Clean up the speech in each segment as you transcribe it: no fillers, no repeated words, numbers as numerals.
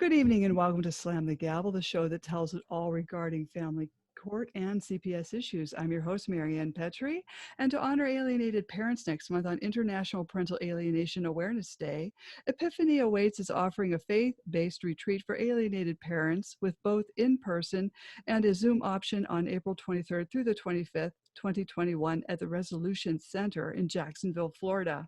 Good evening and welcome to Slam the Gavel, the show that tells it all regarding family court and CPS issues. I'm your host, Marianne Petrie, and to honor alienated parents next month on International Parental Alienation Awareness Day, Epiphany Awaits is offering a faith-based retreat for alienated parents with both in-person and a Zoom option on April 23rd through the 25th, 2021 at the Resolution Center in Jacksonville, Florida.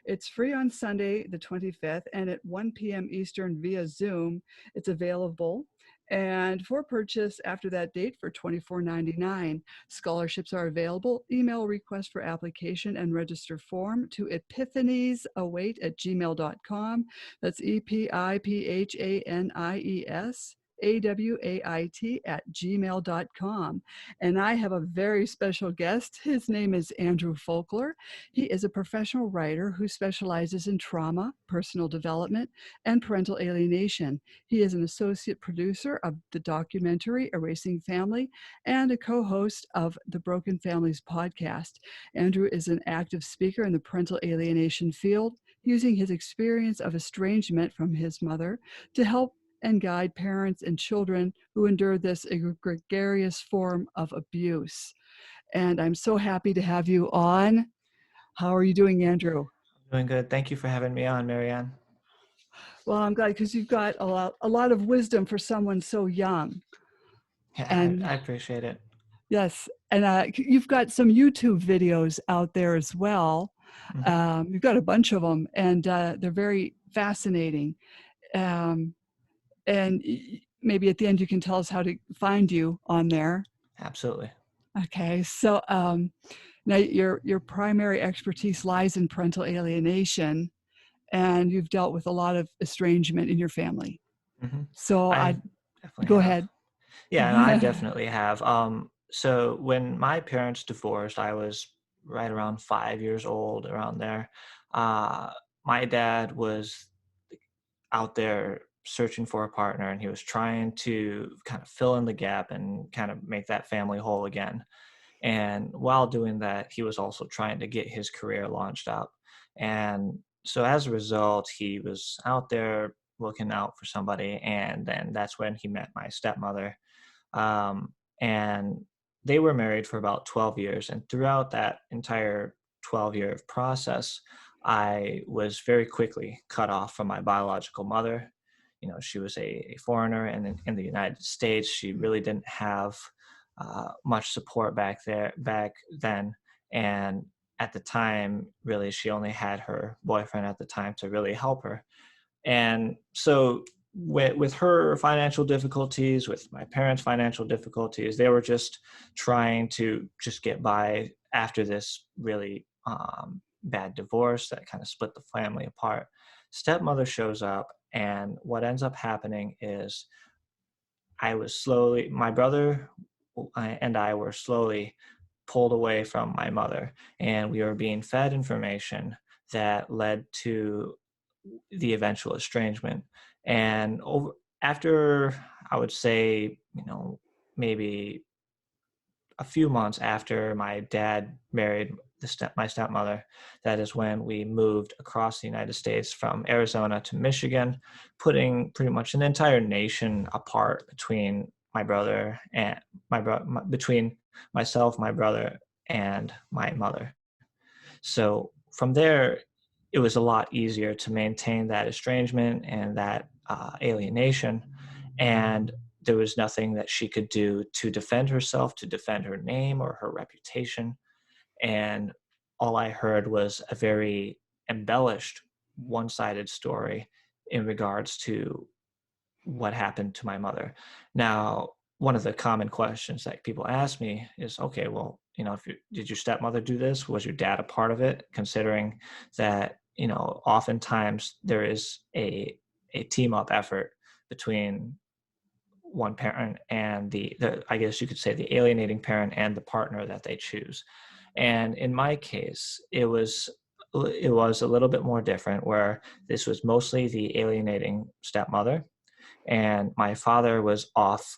It's free on Sunday, the 25th, and at 1 p.m. Eastern via Zoom. It's available. And for purchase after that date for $24.99. Scholarships are available. Email request for application and register form to epiphaniesawait@gmail.com. That's EPIPHANIES AWAIT@gmail.com. And I have a very special guest. His name is Andrew Folkler. He is a professional writer who specializes in trauma, personal development, and parental alienation. He is an associate producer of the documentary Erasing Family and a co-host of the Broken Families podcast. Andrew is an active speaker in the parental alienation field, using his experience of estrangement from his mother to help and guide parents and children who endure this egregious form of abuse. And I'm so happy to have you on. How are you doing, Andrew? Doing good. Thank you for having me on, Marianne. Well, I'm glad because you've got a lot of wisdom for someone so young. Yeah, And I appreciate it. yes, and you've got some YouTube videos out there as well. Mm-hmm. You've got a bunch of them, and they're very fascinating. And maybe at the end you can tell us how to find you on there. Absolutely. Okay, so now your primary expertise lies in parental alienation, and you've dealt with a lot of estrangement in your family. Mm-hmm. So I I definitely go have. ahead. Yeah, no, I definitely have. So when my parents divorced, I was right around 5 years old, around there. Uh, my dad was out there searching for a partner, and he was trying to kind of fill in the gap and kind of make that family whole again. And while doing that, he was also trying to get his career launched out. And so as a result, he was out there looking out for somebody. And then that's when he met my stepmother. And they were married for about 12 years. And throughout that entire 12-year process, I was very quickly cut off from my biological mother. You know, she was a foreigner, and in the United States, she really didn't have much support back then. And at the time, really, she only had her boyfriend at the time to really help her. And so with her financial difficulties, with my parents' financial difficulties, they were just trying to just get by after this really bad divorce that kind of split the family apart. Stepmother shows up, and what ends up happening is my brother and I were slowly pulled away from my mother, and we were being fed information that led to the eventual estrangement. And after, I would say, maybe a few months after my dad married my stepmother, that is when we moved across the United States from Arizona to Michigan, putting pretty much an entire nation apart between between myself, my brother, and my mother. So from there, it was a lot easier to maintain that estrangement and that alienation. And there was nothing that she could do to defend herself, to defend her name or her reputation. And all I heard was a very embellished, one-sided story in regards to what happened to my mother. Now, one of the common questions that people ask me is, okay, well, did your stepmother do this? Was your dad a part of it? Considering that, oftentimes there is a team up effort between one parent and the I guess you could say the alienating parent and the partner that they choose. And in my case, it was a little bit more different, where this was mostly the alienating stepmother, and my father was off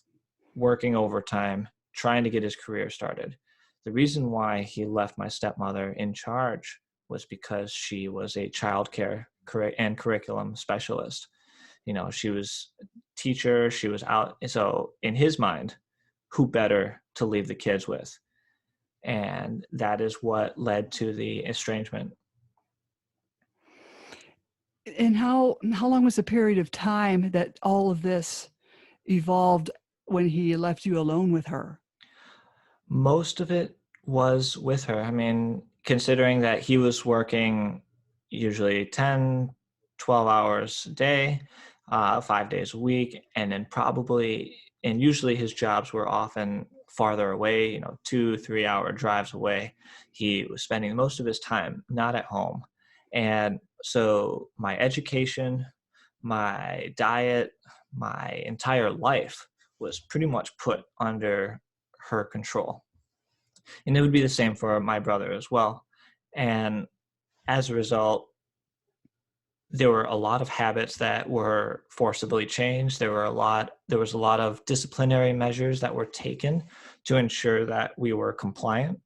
working overtime trying to get his career started. The reason why he left my stepmother in charge was because she was a child care and curriculum specialist. She was a teacher, she was out. So in his mind, who better to leave the kids with? And that is what led to the estrangement. And how long was the period of time that all of this evolved when he left you alone with her? Most of it was with her. I mean, considering that he was working usually 10, 12 hours a day, 5 days a week, and then and usually his jobs were often farther away, 2, 3 hour drives away. He was spending most of his time not at home. And so my education, my diet, my entire life was pretty much put under her control. And it would be the same for my brother as well. And as a result, there were a lot of habits that were forcibly changed. There was a lot of disciplinary measures that were taken to ensure that we were compliant.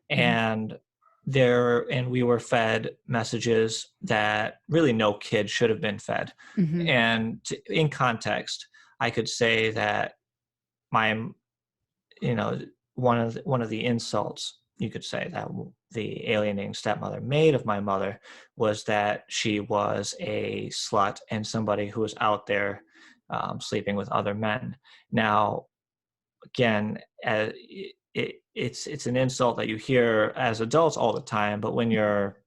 And we were fed messages that really no kid should have been fed. Mm-hmm. And in context, I could say that my, one of the insults you could say that the alienating stepmother made of my mother was that she was a slut and somebody who was out there sleeping with other men. Now, again, it's an insult that you hear as adults all the time, but when you're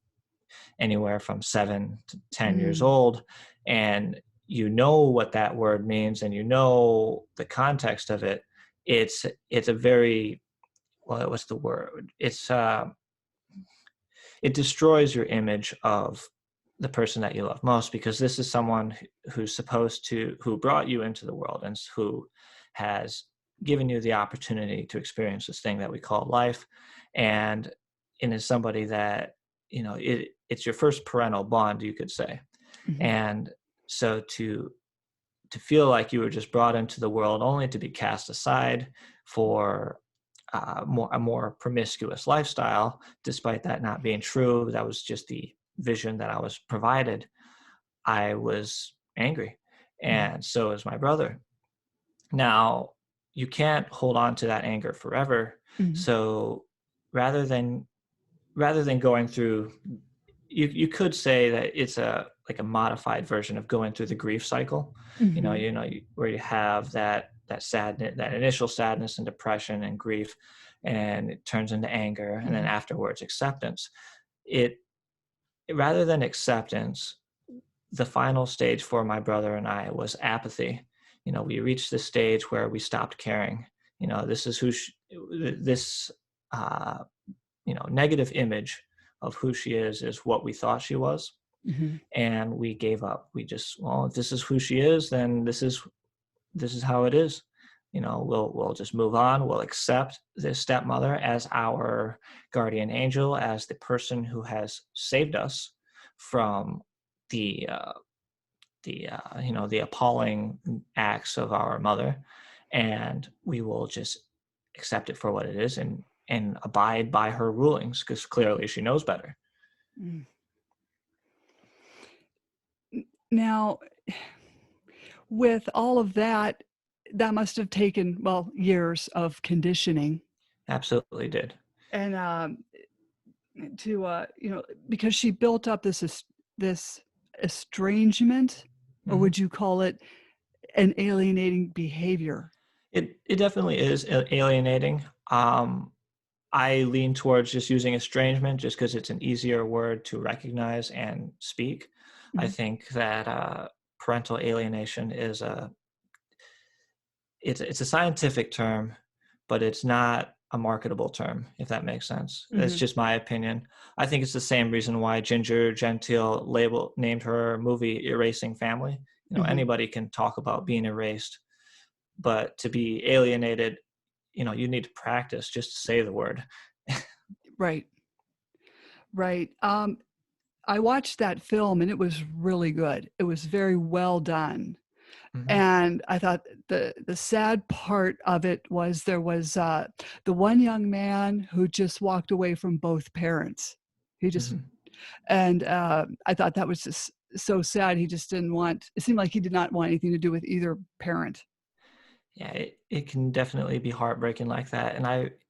anywhere from 7 to 10 years old and you know what that word means and you know the context of it, it's a very, well, what's the word? It destroys your image of the person that you love most, because this is someone who brought you into the world and who has given you the opportunity to experience this thing that we call life. And is somebody that, it's your first parental bond, you could say. Mm-hmm. And so to feel like you were just brought into the world only to be cast aside for a more promiscuous lifestyle, despite that not being true, that was just the vision that I was provided. I was angry, and so is my brother. Now, you can't hold on to that anger forever. So rather than going through, you could say that it's like a modified version of going through the grief cycle. Where you have that sadness, that initial sadness and depression and grief, and it turns into anger, and then afterwards acceptance. Rather than acceptance, the final stage for my brother and I was apathy. We reached this stage where we stopped caring. This is this negative image of who she is what we thought she was. And we gave up. We just, well, if this is who she is, then this is how it is. We'll just move on. We'll accept this stepmother as our guardian angel, as the person who has saved us from the appalling acts of our mother, and we will just accept it for what it is and abide by her rulings, because clearly she knows better. Now, with all of that, that must have taken, well, years of conditioning. Absolutely did. And because she built up this estrangement, or would you call it an alienating behavior? It definitely is alienating. I lean towards just using estrangement just because it's an easier word to recognize and speak. I think that parental alienation is it's a scientific term, but it's not a marketable term, if that makes sense. That's just my opinion. I think it's the same reason why Ginger Gentile named her movie Erasing Family. Anybody can talk about being erased, but to be alienated, you need to practice just to say the word. Right. I watched that film and it was really good. It was very well done. And I thought the sad part of it was there was the one young man who just walked away from both parents. He just, and I thought that was just so sad. He just didn't want, it seemed like he did not want anything to do with either parent. Yeah, it can definitely be heartbreaking like that.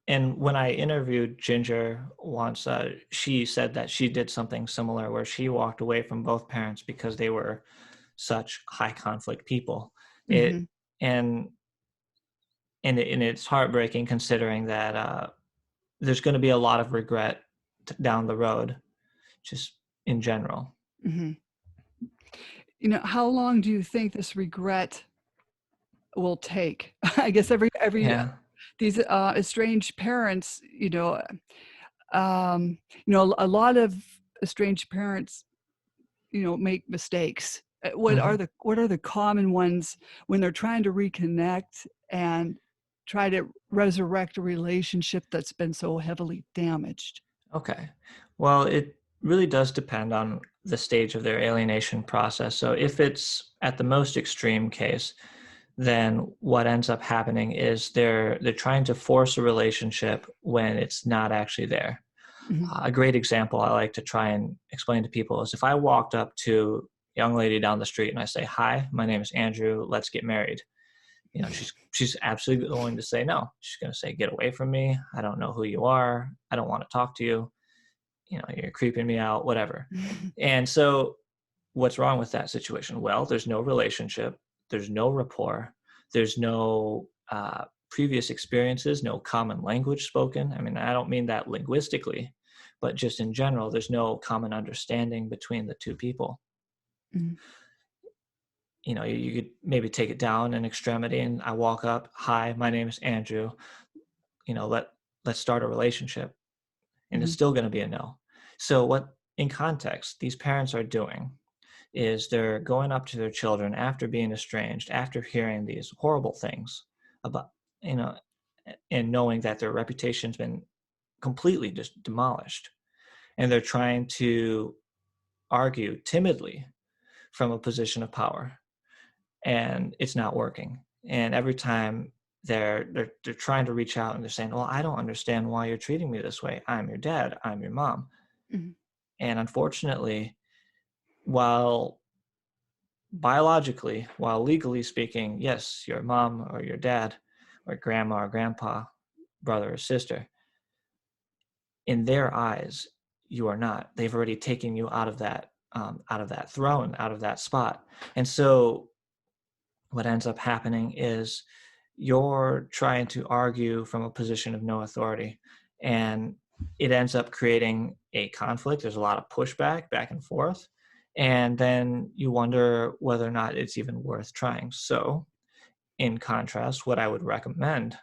And when I interviewed Ginger once, she said that she did something similar where she walked away from both parents because they were such high conflict people. Hmm. It and and it's heartbreaking considering that there's going to be a lot of regret down the road, just in general. Hmm. How long do you think this regret will take? I guess every Yeah. these estranged parents, a lot of estranged parents, make mistakes. What are Mhm. the common ones when they're trying to reconnect and try to resurrect a relationship that's been so heavily damaged? Okay. Well, it really does depend on the stage of their alienation process. So if it's at the most extreme case, then what ends up happening is they're trying to force a relationship when it's not actually there. Mhm. A great example I like to try and explain to people is if I walked up to a young lady down the street and I say, "Hi, my name is Andrew. Let's get married." She's absolutely going to say no. She's going to say, "Get away from me. I don't know who you are. I don't want to talk to you. You're creeping me out, whatever." And so what's wrong with that situation? Well, there's no relationship, there's no rapport, there's no previous experiences, no common language spoken. I mean, I don't mean that linguistically, but just in general, there's no common understanding between the two people. Mhm. You could maybe take it down an extremity and I walk up, "Hi, my name is Andrew. You know, let's start a relationship." And it's Mhm. still going to be a no. So what in context these parents are doing is they're going up to their children after being estranged, after hearing these horrible things about, you know, and knowing that their reputation's been completely just demolished. And they're trying to argue timidly from a position of power, and it's not working. And every time they're trying to reach out and they're saying, "Well, I don't understand why you're treating me this way. I'm your dad. I'm your mom." Mhm. And unfortunately, while biologically, while legally speaking, yes, your mom or your dad or grandma or grandpa, brother or sister, in their eyes, you are not. They've already taken you out of that throne, out of that spot. And so what ends up happening is you're trying to argue from a position of no authority, and it ends up creating a conflict. There's a lot of pushback back and forth, and then you wonder whether or not it's even worth trying. So in contrast, what I would recommend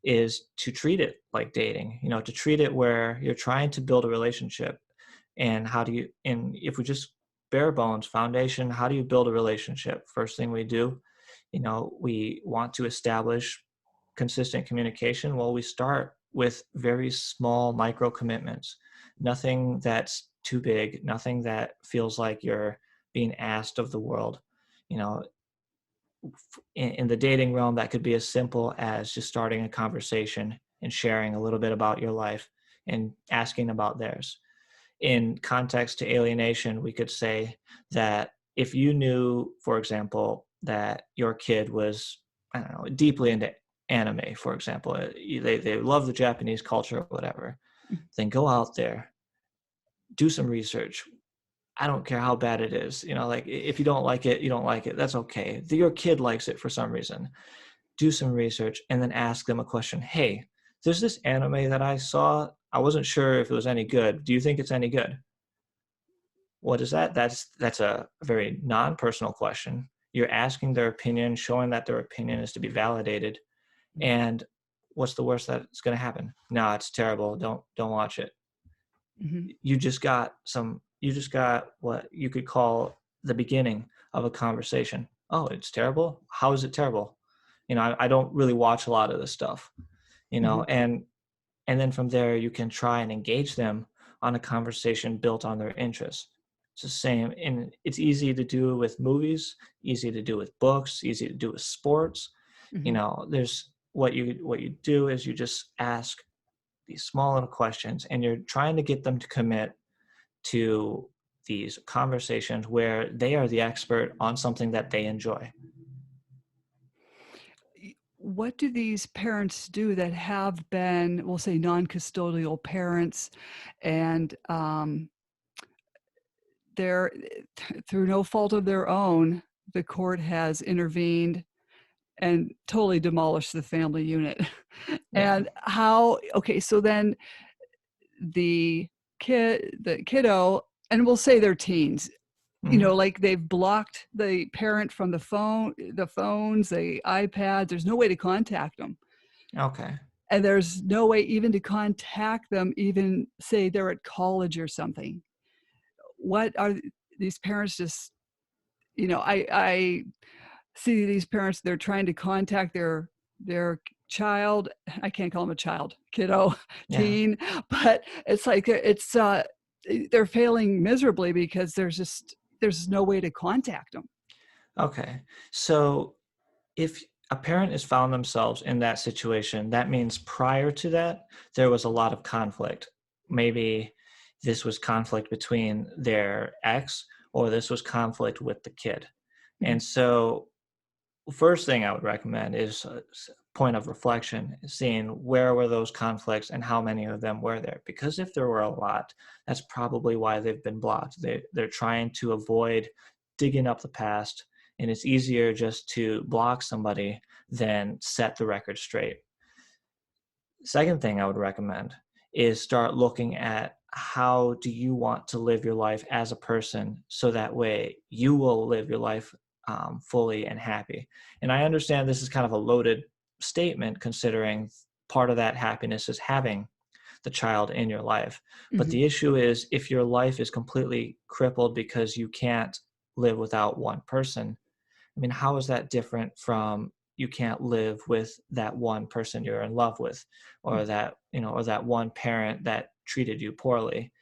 is to treat it like dating, to treat it where you're trying to build a relationship. And if we just bare bones foundation, how do you build a relationship? First thing we do, we want to establish consistent communication. Well, we start with very small micro commitments, nothing that's too big, nothing that feels like you're being asked of the world. You know, in the dating realm, that could be as simple as just starting a conversation and sharing a little bit about your life and asking about theirs. In context to alienation, we could say that if you knew, for example, that your kid was, I don't know, deeply into anime, for example, they love the Japanese culture or whatever, Mhm. then go out there, do some research. I don't care how bad it is. Like if you don't like it, you don't like it. That's okay. Your kid likes it for some reason. Do some research and then ask them a question. "Hey, there's this anime that I saw. I wasn't sure if it was any good. Do you think it's any good?" What is that? That's a very non-personal question. You're asking their opinion, showing that their opinion is to be validated. And what's the worst that's going to happen? No, it's terrible. Don't watch it. Mhm. You just got what you could call the beginning of a conversation. "Oh, it's terrible. How is it terrible?" I don't really watch a lot of this stuff, Mhm. and then from there you can try and engage them on a conversation built on their interests. It's the same, and it's easy to do with movies, easy to do with books, easy to do with sports. Mhm. There's what you do is you just ask these small little questions, and you're trying to get them to commit to these conversations where they are the expert on something that they enjoy. What do these parents do that have been, we'll say, non-custodial parents, and they're through no fault of their own, the court has intervened and totally demolished the family unit? Yeah. And how, okay, so then the kiddo, and we'll say they're teens, Hmm. like they've blocked the parent from the phones, the iPads. There's no way to contact them. Okay. And there's no way even to contact them, even say they're at college or something. What are these parents just, I see these parents, they're trying to contact their child. I can't call them a child, kiddo, Yeah. teen, but it's like they're failing miserably because there's no way to contact them. Okay. So if a parent has found themselves in that situation, that means prior to that, there was a lot of conflict. Maybe this was conflict between their ex, or this was conflict with the kid. Mhm, And so, first thing I would recommend is a point of reflection, seeing where were those conflicts and how many of them were there. Because if there were a lot, that's probably why they've been blocked. They're trying to avoid digging up the past, and it's easier just to block somebody than set the record straight. Second thing I would recommend is start looking at how do you want to live your life as a person, so that way you will live your life fully and happy. And I understand this is kind of a loaded statement, considering part of that happiness is having the child in your life. But mhm, the issue is, if your life is completely crippled because you can't live without one person, I mean, how is that different from you can't live with that one person you're in love with, or mhm, that, or that one parent that treated you poorly?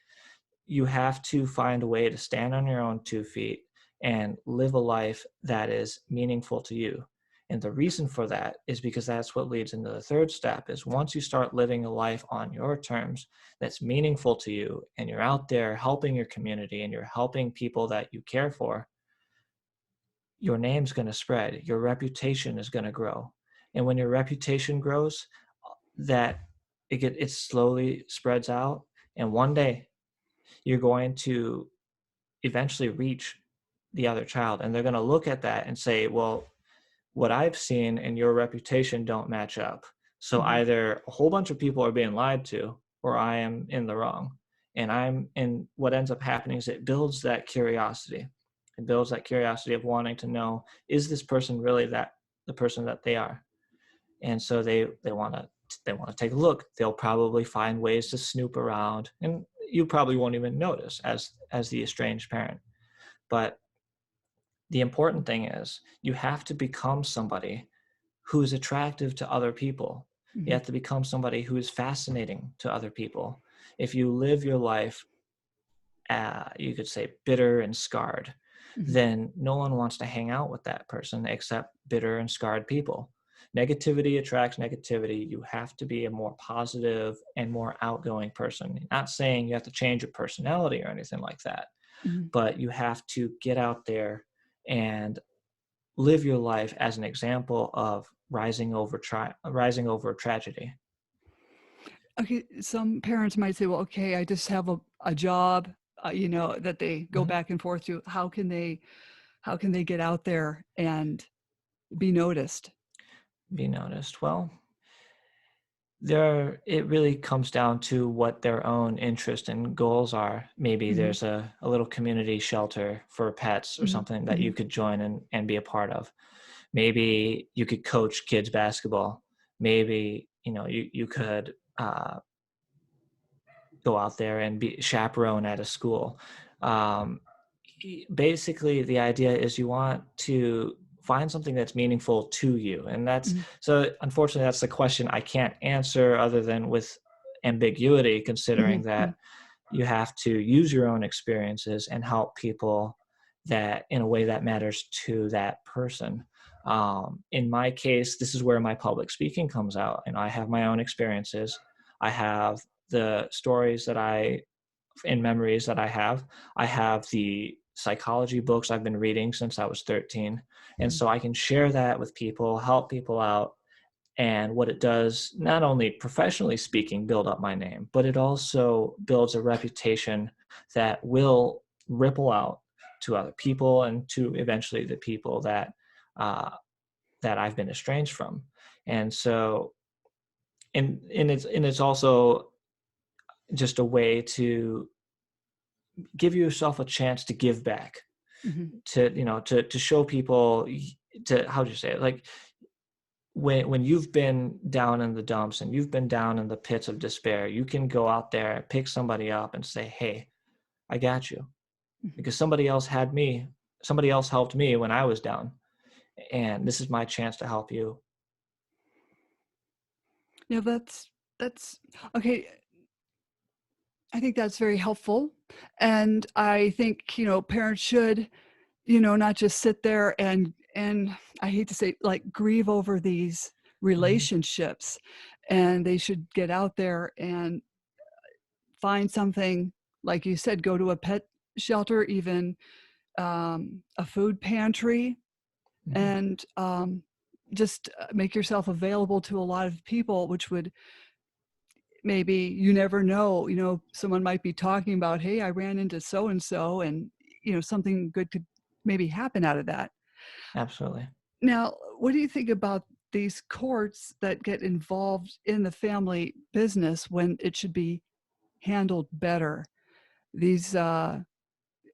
You have to find a way to stand on your own 2 feet and live a life that is meaningful to you. And the reason for that is because that's what leads into the third step, is once you start living a life on your terms that's meaningful to you, and you're out there helping your community and you're helping people that you care for, your name's going to spread, your reputation is going to grow. And when your reputation grows, that it slowly spreads out, and one day you're going to eventually reach the other child, and they're going to look at that and say, well, what I've seen and your reputation don't match up. So mhm, either a whole bunch of people are being lied to, or I am in the wrong. And what ends up happening is it builds that curiosity. It builds that curiosity of wanting to know, is this person really the person that they are? And so they want to take a look. They'll probably find ways to snoop around, and you probably won't even notice as the estranged parent. But the important thing is, you have to become somebody who is attractive to other people. You mhm, have to become somebody who is fascinating to other people. If you live your life, you could say, bitter and scarred, mhm, then no one wants to hang out with that person except bitter and scarred people. Negativity attracts negativity. You have to be a more positive and more outgoing person. Not saying you have to change your personality or anything like that, mhm. but you have to get out there and live your life as an example of rising over tragedy. Okay, some parents might say, well, okay, I just have a job, that they go Mhm. back and forth to. How can they get out there and be noticed? Be noticed. Well, it really comes down to what their own interest and goals are. Maybe Mhm, there's a little community shelter for pets or mhm, something that you mhm, could join and be a part of. Maybe you could coach kids basketball. Maybe you could go out there and be chaperone at a school. Um, Basically, the idea is you want to find something that's meaningful to you, and that's mhm, so. Unfortunately, that's the question I can't answer other than with ambiguity, considering mhm, that mhm, you have to use your own experiences and help people that in a way that matters to that person. In my case, this is where my public speaking comes out, and I have my own experiences. I have the stories that I in memories that I have. I have the psychology books I've been reading since I was 13. And Mhm. so I can share that with people, help people out. And what it does, not only professionally speaking, build up my name, but it also builds a reputation that will ripple out to other people and to eventually the people uh, that I've been estranged from. And so, and it's also just a way to give yourself a chance to give back, Mhm. to to show people, to, how do you say it, like, when you've been down in the dumps and you've been down in the pits of despair, you can go out there, pick somebody up and say, hey, I got you, Mhm. because somebody else helped me when I was down, and this is my chance to help you. Yeah, that's okay. I think that's very helpful. And I think, parents should, not just sit there and I hate to say, like, grieve over these Mhm. relationships. And they should get out there and find something, like you said, go to a pet shelter, even a food pantry, Mhm. and just make yourself available to a lot of people, which would maybe, you never know, someone might be talking about, hey, I ran into so and so, and something good could maybe happen out of that. Absolutely. Now, what do you think about these courts that get involved in the family business when it should be handled better? These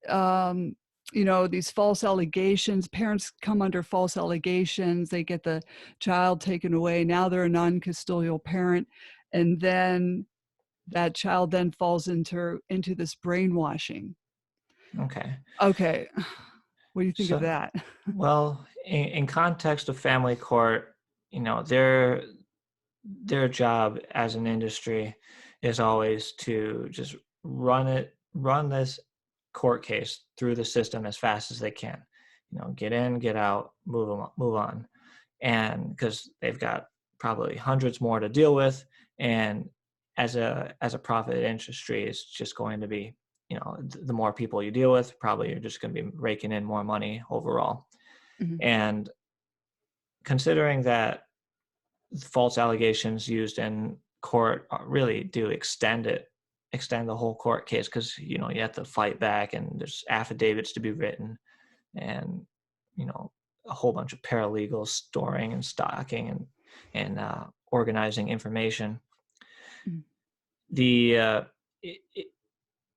um, these false allegations, parents come under false allegations, they get the child taken away, now they're a non-custodial parent, and then that child then falls into this brainwashing. Okay. Okay. What do you think of So, that? well, in context of family court, their job as an industry is always to just run this court case through the system as fast as they can. Get in, get out, move on. And because they've got probably hundreds more to deal with, and as a profit industry, it's just going to be, the more people you deal with, probably you're just going to be raking in more money overall. Mhm, And considering that false allegations used in court really do extend the whole court case, because you have to fight back, and there's affidavits to be written, and you know a whole bunch of paralegals storing and stocking and organizing information. mhm, The uh, it,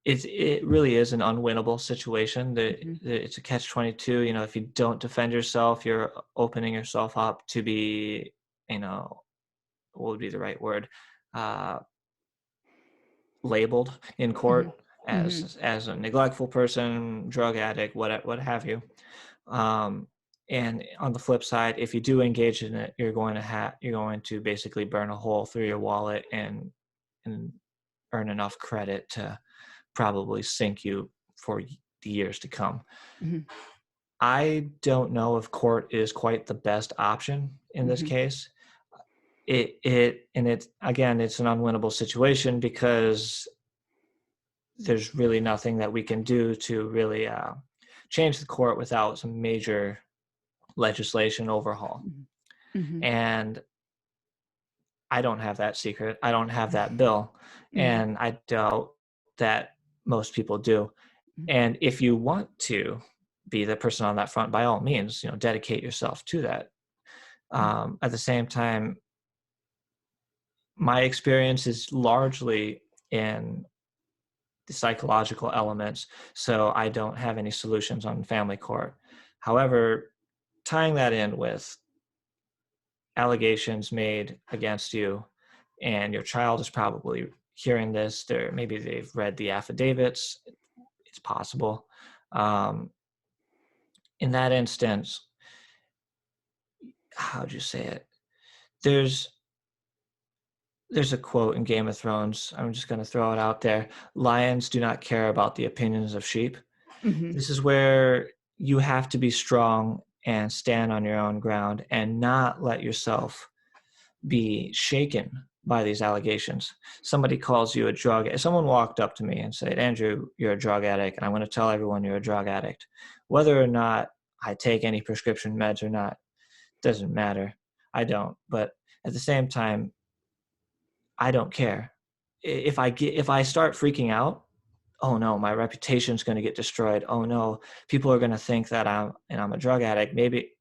it, it really is an unwinnable situation. mhm, It's a catch-22. If you don't defend yourself, you're opening yourself up to be, what would be the right word, uh, labeled in mhm, court mhm, as a neglectful person, drug addict, what have you. Um, and on the flip side, if you do engage in it, you're going to basically burn a hole through your wallet and earn enough credit to probably sink you for the years to come. mhm, I don't know if court is quite the best option in this mhm, case. And it's an unwinnable situation, because there's really nothing that we can do to really change the court without some major legislation overhaul. mhm, mhm, And I don't have that secret. I don't have that bill. mhm, And I doubt that most people do. And if you want to be the person on that front, by all means, dedicate yourself to that. mhm, At the same time, my experience is largely in the psychological elements, so I don't have any solutions on family court. However, tying that in with allegations made against you, and your child is probably hearing this, maybe they've read the affidavits, it's possible. Um, in that instance, how'd you say it? There's there's a quote in Game of Thrones. I'm just going to throw it out there. Lions do not care about the opinions of sheep. mhm, This is where you have to be strong and stand on your own ground and not let yourself be shaken by these allegations. Somebody calls you a drug. Someone walked up to me and said, Andrew, you're a drug addict, and I'm going to tell everyone you're a drug addict. Whether or not I take any prescription meds or not, doesn't matter. I don't. But at the same time, I don't care. If I start freaking out, oh no, my reputation's going to get destroyed. Oh no, people are going to think that I'm a drug addict. Maybe,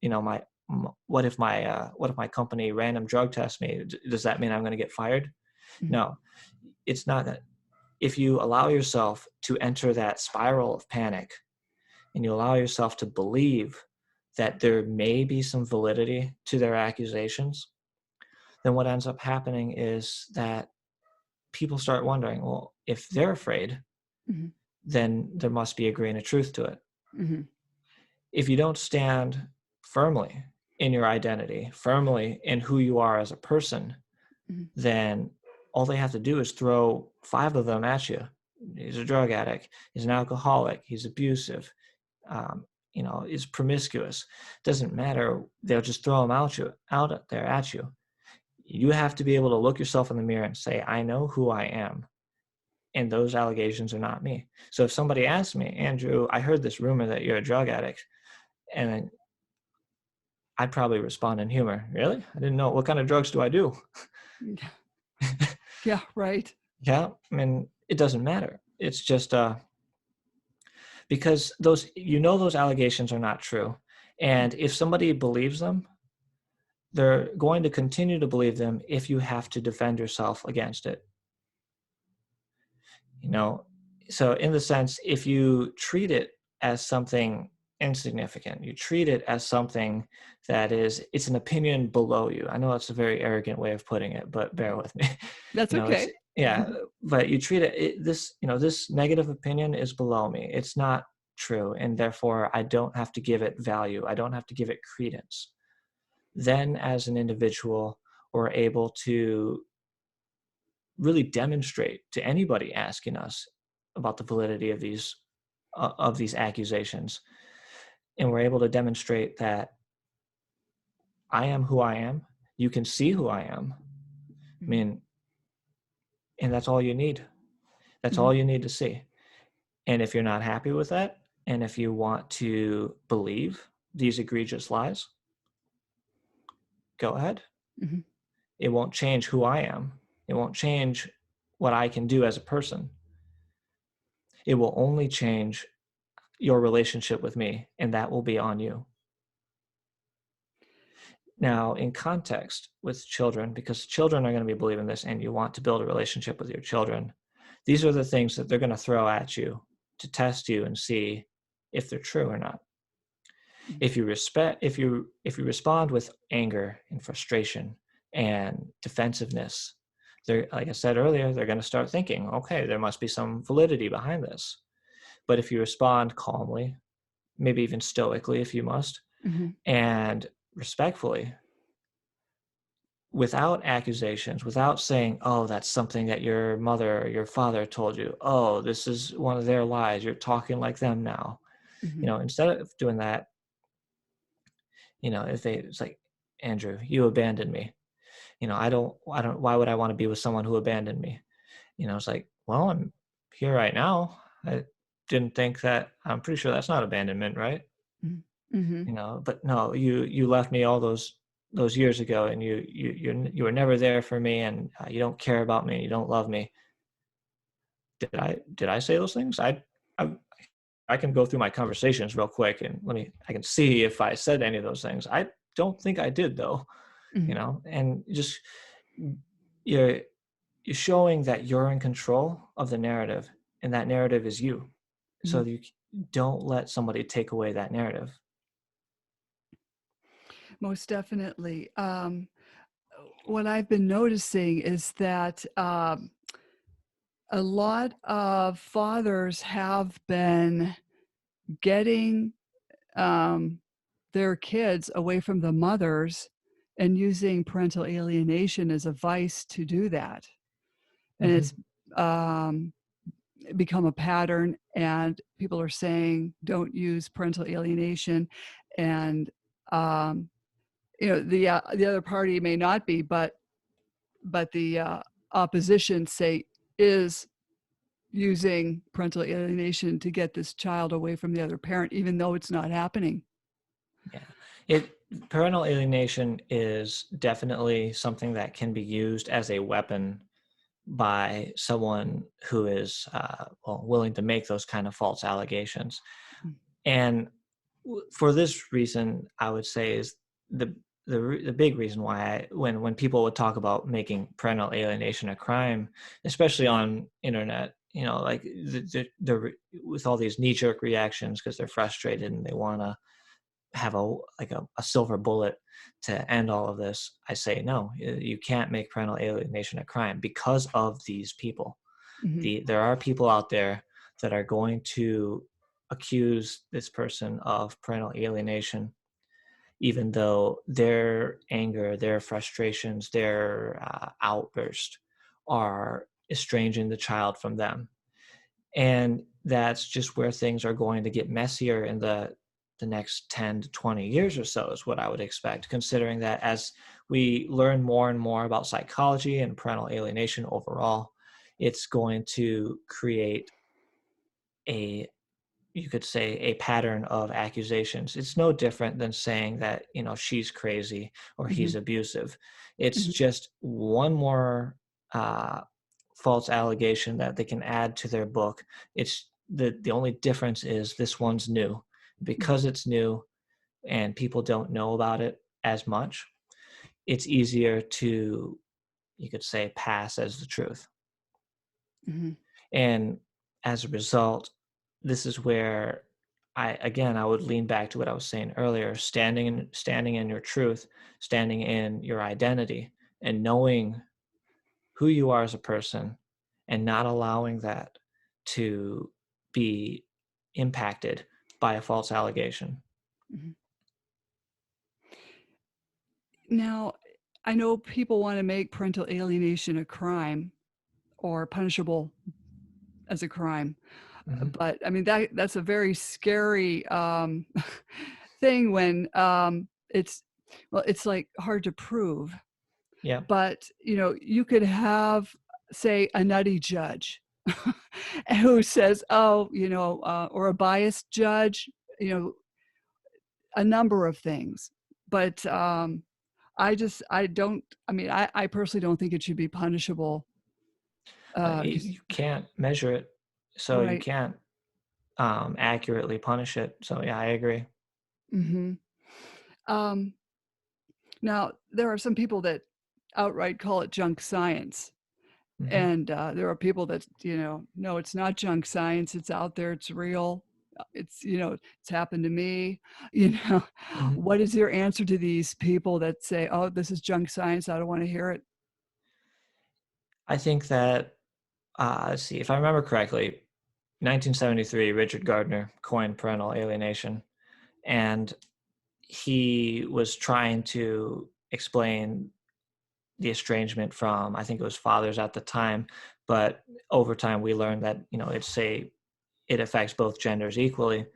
what if my company random drug tests me? Does that mean I'm going to get fired? Mhm. No, it's not that. If you allow yourself to enter that spiral of panic and you allow yourself to believe that there may be some validity to their accusations, then what ends up happening is that people start wondering, well, if they're afraid, Mhm. then there must be a grain of truth to it. Mhm. If you don't stand firmly in your identity, firmly in who you are as a person, Mhm. then all they have to do is throw 5 of them at you. He's a drug addict. He's an alcoholic. He's abusive. Is promiscuous. Doesn't matter. They'll just throw them out there at you. You have to be able to look yourself in the mirror and say, I know who I am. And those allegations are not me. So if somebody asks me, Andrew, I heard this rumor that you're a drug addict, and I'd probably respond in humor. Really? I didn't know. What kind of drugs do I do? Yeah. Yeah, right. Yeah, I mean, it doesn't matter. It's just because those allegations are not true. And if somebody believes them, they're going to continue to believe them if you have to defend yourself against it. So in the sense, if you treat it as something insignificant, you treat it as something it's an opinion below you. I know that's a very arrogant way of putting it, but bear with me. That's It's, okay. yeah, but you treat this negative opinion is below me. It's not true, and therefore I don't have to give it value. I don't have to give it credence. Then as an individual, we're able to really demonstrate to anybody asking us about the validity of these accusations, and we're able to demonstrate that I am who I am. You can see who I am. I Mhm. mean, and that's all you need. That's Mhm. all you need to see. And if you're not happy with that, and if you want to believe these egregious lies, go ahead. Mhm. It won't change who I am. It won't change what I can do as a person. It will only change your relationship with me, and that will be on you. Now, in context with children, because children are going to be believing this and you want to build a relationship with your children, these are the things that they're going to throw at you to test you and see if they're true or not. Mhm. If you respond with anger and frustration and defensiveness, they're, like I said earlier, they're going to start thinking, okay, there must be some validity behind this. But if you respond calmly, maybe even stoically if you must, Mhm. and respectfully, without accusations, without saying, oh, that's something that your mother or your father told you. Oh, this is one of their lies. You're talking like them now. Mhm. Instead of doing that, if it's like, Andrew, you abandoned me. Why would I want to be with someone who abandoned me? It's like, well, I'm here right now. I didn't think that, I'm pretty sure that's not abandonment, right? Mhm. Mhm. But no, you left me all those years ago, and you were never there for me, and you don't care about me, you don't love me. Did I say those things? I I can go through my conversations real quick, and I can see if I said any of those things. I don't think I did, though. Mhm. And just you're you're showing that you're in control of the narrative, and that narrative is you. So Mhm. you don't let somebody take away that narrative. Most definitely. What I've been noticing is that a lot of fathers have been getting um, their kids away from the mothers and using parental alienation as a vice to do that. And it's Hmm. um, become a pattern, and people are saying don't use parental alienation. And the other party may not be, but the opposition say is using parental alienation to get this child away from the other parent, even though it's not happening. Yeah. Parental alienation is definitely something that can be used as a weapon by someone who is willing to make those kind of false allegations. And for this reason, I would say is the big reason why when people would talk about making parental alienation a crime, especially on internet, like with all these knee-jerk reactions because they're frustrated and they want to have a silver bullet to end all of this. I say no, you can't make parental alienation a crime because of these people. Mm-hmm. There are people out there that are going to accuse this person of parental alienation, even though their anger, their frustrations, their outburst are estranging the child from them. And that's just where things are going to get messier in the next 10 to 20 years or so, is what I would expect, considering that as we learn more and more about psychology and parental alienation overall, it's going to create a, you could say, a pattern of accusations. It's no different than saying that, she's crazy or Mm-hmm. he's abusive. It's Mm-hmm. just one more uh, false allegation that they can add to their book. It's the only difference is this one's new. Because it's new and people don't know about it as much, it's easier to, you could say, pass as the truth. Mm-hmm. And as a result, this is where I would lean back to what I was saying earlier, standing in your truth, standing in your identity, and knowing who you are as a person, and not allowing that to be impacted by a false allegation. Mm-hmm. Now, I know people want to make parental alienation a crime or punishable as a crime, Hmm. but I mean that's a very scary thing when it's like hard to prove. Yeah. But you could have, say, a nutty judge who says, "Oh, or a biased judge, you know, a number of things." But I don't. I mean, I personally don't think it should be punishable. Because You can't measure it, so you right. can't accurately punish it. So yeah, I agree. Hmm. Um, Now there are some people that outright call it junk science. Hmm. And there are people that, no, it's not junk science. It's out there. It's real. It's happened to me. You know, Hmm. what is your answer to these people that say, "Oh, this is junk science. I don't want to hear it." I think that let's see if I remember correctly, 1973, Richard Gardner coined parental alienation, and he was trying to explain the estrangement from, I think it was fathers at the time, but over time we learned that it affects both genders equally.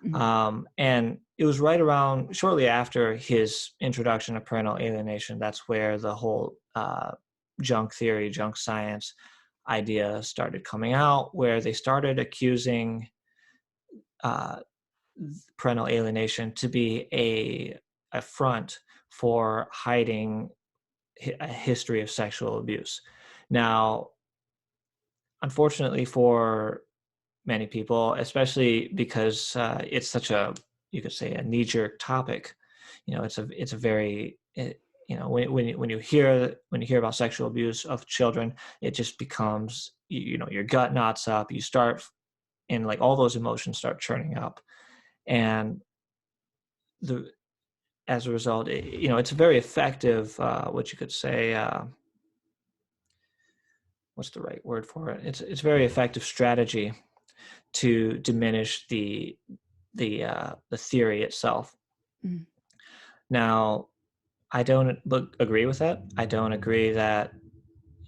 Mhm, And it was right around shortly after his introduction to parental alienation. That's where the whole junk theory, junk science idea started coming out, where they started accusing uh, parental alienation to be a front for hiding a history of sexual abuse. Now, unfortunately for many people, especially because it's such a, you could say, a knee-jerk topic. It's a very when you hear about sexual abuse of children, it just becomes, your gut knots up. You start, and like all those emotions start churning up, and the as a result, it's a very effective, what you could say. What's the right word for it? It's a very effective strategy to diminish the theory itself. mhm, Now, I don't agree with that. I don't agree that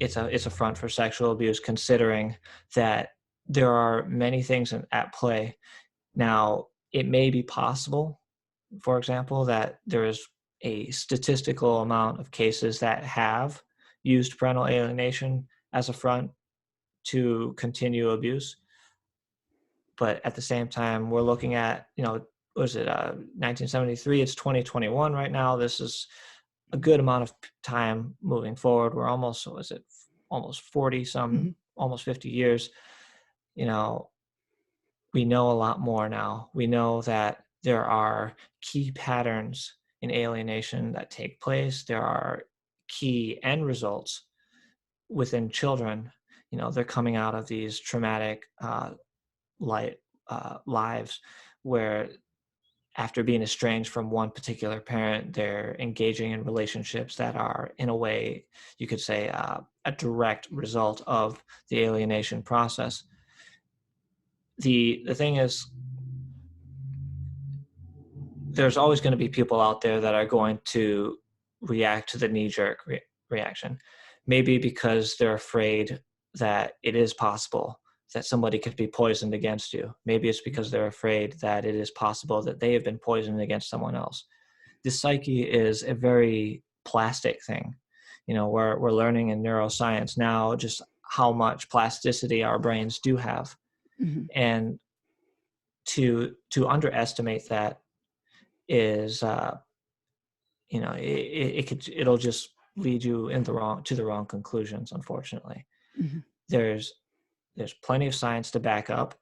it's a front for sexual abuse, considering that there are many things at play. Now, it may be possible, for example, that there is a statistical amount of cases that have used parental alienation as a front to continue abuse. But at the same time, we're looking at, was it 1973? It's 2021 right now. This is a good amount of time moving forward. We're almost, was it almost 40 some, Mhm. almost 50 years. You know, we know a lot more now. We know that there are key patterns in alienation that take place. There are key end results within children. They're coming out of these traumatic light lives where after being estranged from one particular parent, they're engaging in relationships that are, in a way, you could say, a direct result of the alienation process. The thing is, there's always going to be people out there that are going to react to the knee-jerk reaction, maybe because they're afraid that it is possible that somebody could be poisoned against you. Maybe it's because they're afraid that it is possible that they have been poisoned against someone else. The psyche is a very plastic thing. We're learning in neuroscience now just how much plasticity our brains do have. Mhm. And to underestimate that is it'll just lead you in the wrong conclusions, unfortunately. Mhm. There's plenty of science to back up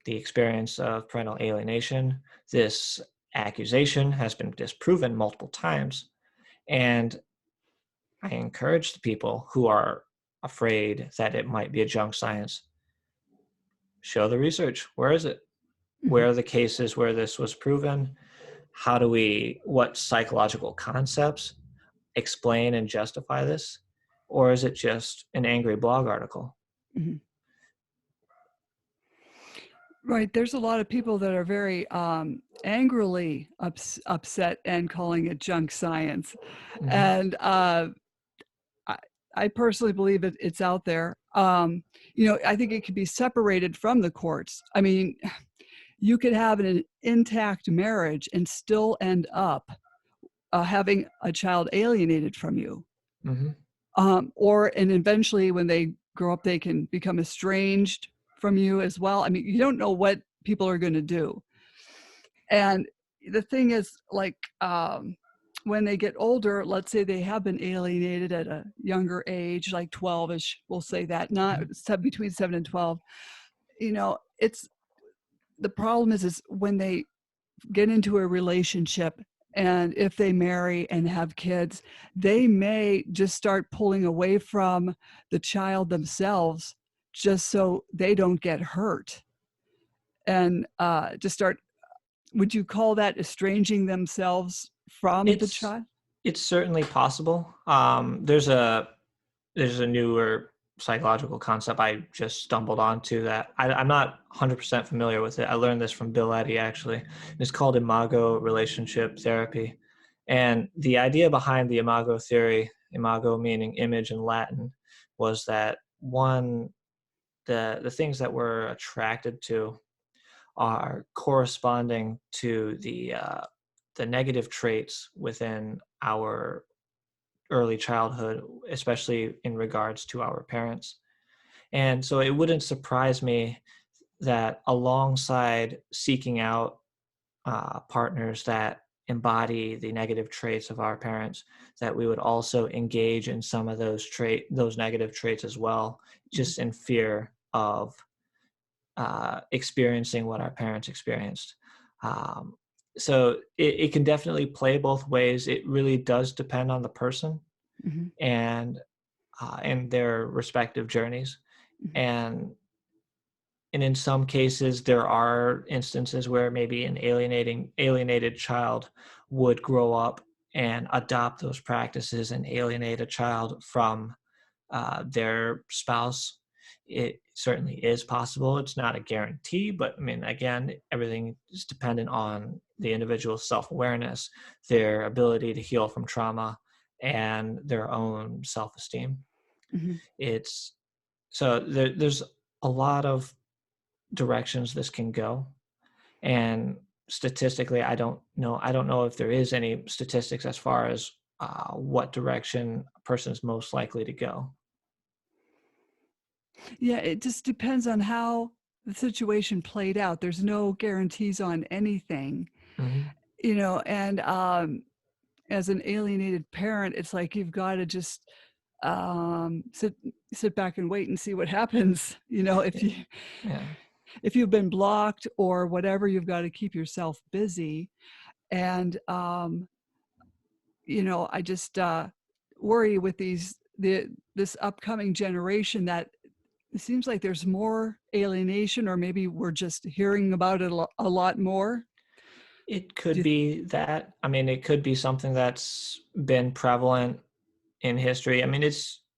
the experience of parental alienation. This accusation has been disproven multiple times, and I encourage the people who are afraid that it might be a junk science, show the research. Where is it? Where Mhm. are the cases where this was proven? What psychological concepts explain and justify this? Or is it just an angry blog article? Mhm. Right. There's a lot of people that are very angrily upset and calling it junk science. Mm-hmm. And I, I personally believe it's out there. I think it could be separated from the courts. I mean, you could have an intact marriage and still end up having a child alienated from you. Mm-hmm. And eventually when they grow up, they can become estranged from you as well. I mean, you don't know what people are going to do. And the thing is, like, when they get older, let's say they have been alienated at a younger age, like 12ish, we'll say that, not between 7 and 12. It's the problem is when they get into a relationship, and if they marry and have kids, they may just start pulling away from the child themselves just so they don't get hurt, and just start. Would you call that estranging themselves from the It's child? it's certainly possible. There's a newer psychological concept I just stumbled onto that I'm not 100% familiar with it. I learned this from Bill Eddy, actually. It's called imago relationship therapy. And the idea behind the imago theory, imago meaning image in Latin, was that the things that we're attracted to are corresponding to the negative traits within our early childhood, especially in regards to our parents. And so it wouldn't surprise me that alongside seeking out partners that embody the negative traits of our parents, that we would also engage in some of those negative traits as well, Mhm. just in fear of experiencing what our parents experienced. Um, so it can definitely play both ways. It really does depend on the person Mhm. and their respective journeys. Mhm. And in some cases, there are instances where maybe an alienated child would grow up and adopt those practices and alienate a child from their spouse. It certainly is possible. It's not a guarantee, but I mean, again, everything is dependent on the individual's self-awareness, their ability to heal from trauma, and their own self-esteem. Mhm. It's so there's a lot of directions this can go, and statistically, I don't know if there is any statistics as far as what direction a person is most likely to go. Yeah, it just depends on how the situation played out. There's no guarantees on anything, Hmm. and as an alienated parent, it's like you've got to just sit back and wait and see what happens. If Yeah. you Yeah. if you've been blocked or whatever, you've got to keep yourself busy. And I just worry with this upcoming generation that it seems like there's more alienation, or maybe we're just hearing about it a lot more. It Do could you, be that. I mean, it could be something that's been prevalent in history. I mean,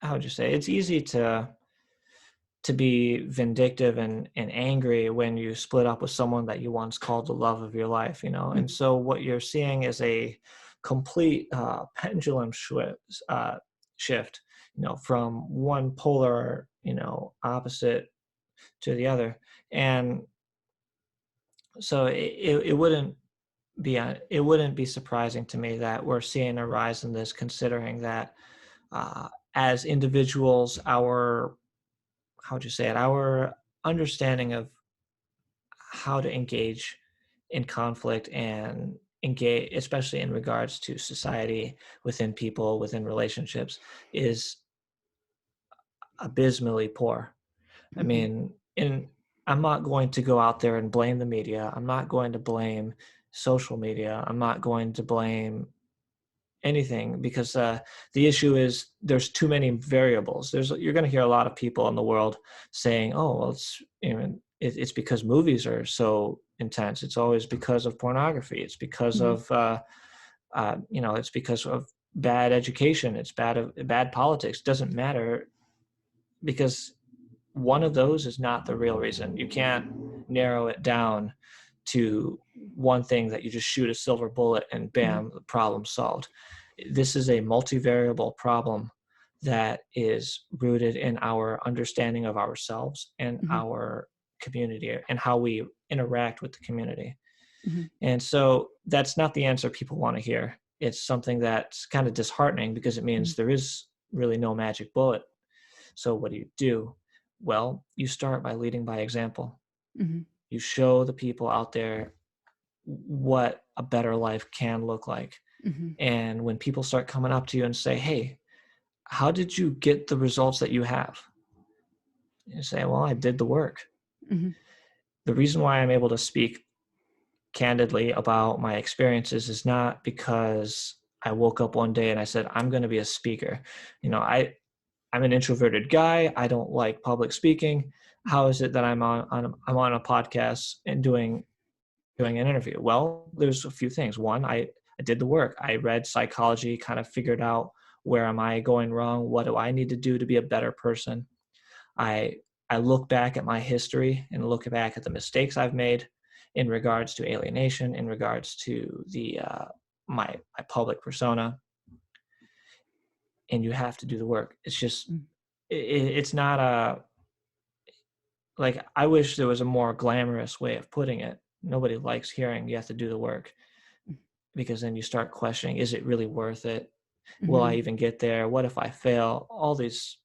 how would you say, it's easy to be vindictive and angry when you split up with someone that you once called the love of your life, you know? And Mhm, so what you're seeing is a complete pendulum shift, from one polar, opposite to the other. And so it wouldn't be surprising to me that we're seeing a rise in this, considering that as individuals, our how would you say it, our understanding of how to engage in conflict and engage, especially in regards to society, within people, within relationships, is abysmally poor. I mhm, mean, I'm not going to go out there and blame the media. I'm not going to blame social media. I'm not going to blame anything, because the issue is there's too many variables. You're going to hear a lot of people in the world saying, "Oh, well, it's because movies are so intense. It's always because of pornography. It's because mhm, of it's because of bad education. It's bad politics. Doesn't matter, because one of those is not the real reason. You can't narrow it down to one thing that you just shoot a silver bullet and mhm, bam, the problem solved. This is a multivariable problem that is rooted in our understanding of ourselves and mhm, our community and how we interact with the community. mhm, And so that's not the answer people want to hear. It's something that's kind of disheartening, because it mhm, means there is really no magic bullet. So what do? Well, you start by leading by example. mhm, You show the people out there what a better life can look like. mhm, And when people start coming up to you and say, "Hey, how did you get the results that you have?" You say, "Well, I did the work." mhm, The reason why I'm able to speak candidly about my experiences is not because I woke up one day and I said, "I'm going to be a speaker." I'm an introverted guy. I don't like public speaking. How is it that I'm on a podcast and doing an interview? Well, there's a few things. One, I did the work. I read psychology, kind of figured out, where am I going wrong? What do I need to do to be a better person? I I look back at my history and look back at the mistakes I've made in regards to alienation, in regards to the my public persona, and you have to do the work. It's just mhm, it's not a like, I wish there was a more glamorous way of putting it. Nobody likes hearing you have to do the work, because then you start questioning, is it really worth it? Will I mhm, even get there? What if I fail? All these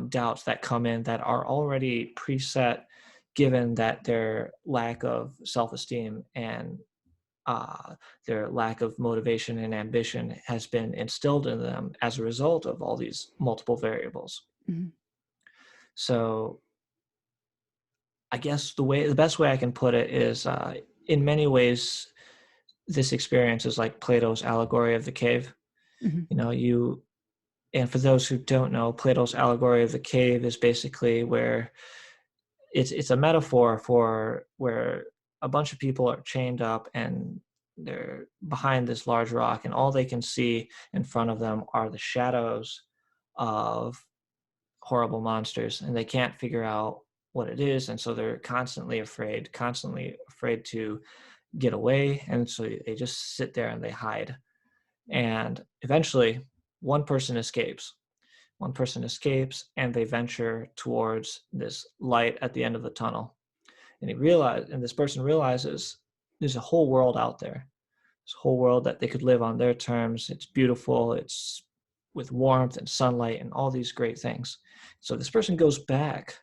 doubts that come in that are already preset, given that their lack of self-esteem and uh, their lack of motivation and ambition has been instilled in them as a result of all these multiple variables. mhm, So I guess the best way I can put it is, in many ways, this experience is like Plato's allegory of the cave. mhm, You know, and for those who don't know, Plato's allegory of the cave is basically where it's a metaphor for where a bunch of people are chained up and they're behind this large rock, and all they can see in front of them are the shadows of horrible monsters, and they can't figure out what it is, and so they're constantly afraid to get away, and so they just sit there and they hide. And eventually one person escapes and they venture towards this light at the end of the tunnel, and this person realizes there's a whole world out there. this whole world that they could live on their terms. It's beautiful. It's with warmth and sunlight and all these great things. So this person goes back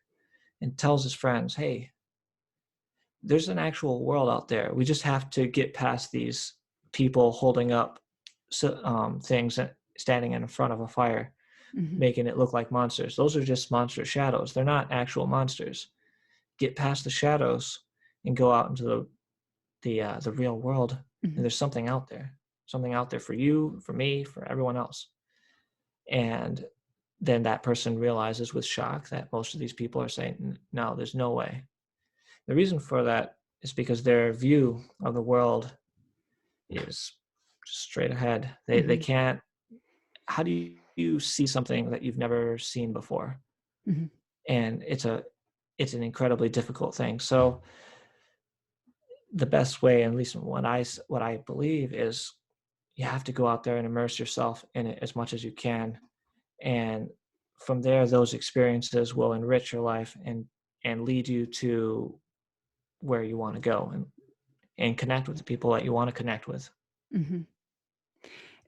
and tells his friends, hey, there's an actual world out there. We just have to get past these people holding up things and standing in front of a fire, Mhm. making it look like monsters. Those are just monster shadows. They're not actual monsters. Get past the shadows and go out into the real world. And Mhm. there's something out there for you, for me, for everyone else. And then that person realizes with shock that most of these people are saying, no, there's no way. The reason for that is because their view of the world is straight ahead. They Mhm. can't. How do you see something that you've never seen before? Mhm. And it's an incredibly difficult thing. So the best way, at least what I believe, is you have to go out there and immerse yourself in it as much as you can, and from there, those experiences will enrich your life and lead you to where you want to go and connect with the people that you want to connect with. Mhm.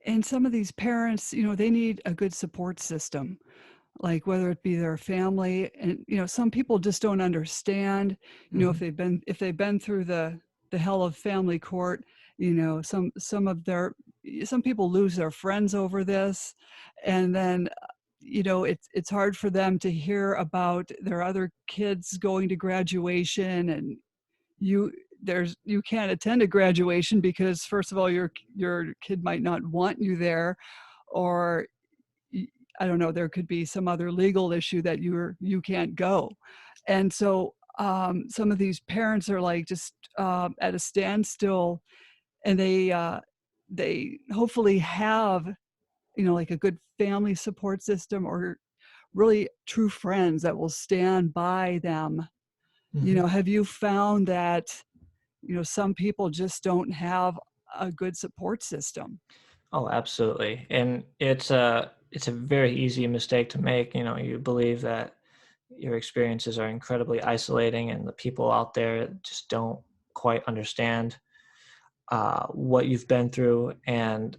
And some of these parents, they need a good support system, like whether it be their family. And some people just don't understand, if Hmm. they've been through the hell of family court. Some people lose their friends over this, and then it's hard for them to hear about their other kids going to graduation, and you you can't attend a graduation because, first of all, your kid might not want you there, or I don't know, there could be some other legal issue that you can't go. And so some of these parents are like just at a standstill, and they hopefully have like a good family support system, or really true friends that will stand by them. Hmm. Have you found that some people just don't have a good support system? Oh, absolutely. And it's a very easy mistake to make. You believe that your experiences are incredibly isolating, and the people out there just don't quite understand what you've been through, and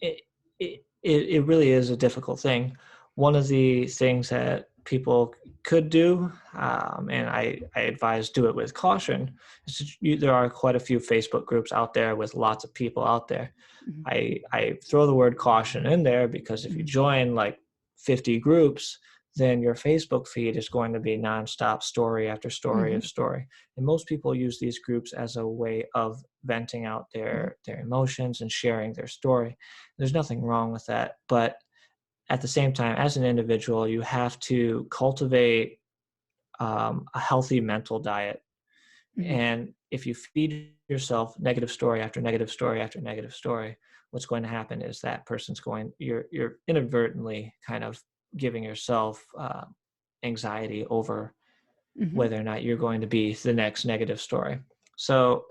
it really is a difficult thing. One of the things that people could do, and I advise do it with caution, is there are quite a few Facebook groups out there with lots of people out there. Mhm, I throw the word caution in there because if you mhm, join like 50 groups, then your Facebook feed is going to be nonstop story after story of mhm, story. And most people use these groups as a way of venting out mhm, their emotions and sharing their story. There's nothing wrong with that. But at the same time, as an individual, you have to cultivate a healthy mental diet. mhm, And if you feed yourself negative story after negative story after negative story, what's going to happen is that you're inadvertently kind of giving yourself anxiety over mhm, whether or not you're going to be the next negative story. So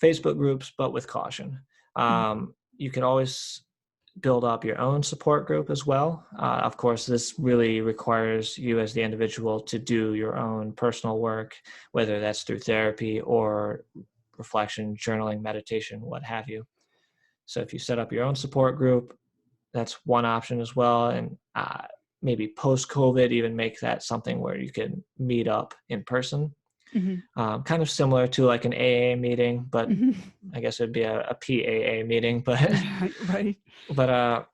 Facebook groups, but with caution. mhm, You can always build up your own support group as well. Of course, this really requires you as the individual to do your own personal work, whether that's through therapy or reflection, journaling, meditation, what have you. So if you set up your own support group, that's one option as well. And maybe post COVID, even make that something where you can meet up in person. mhm, Kind of similar to like an AA meeting, but mhm. I guess it'd be a PAA meeting. But Right, right. but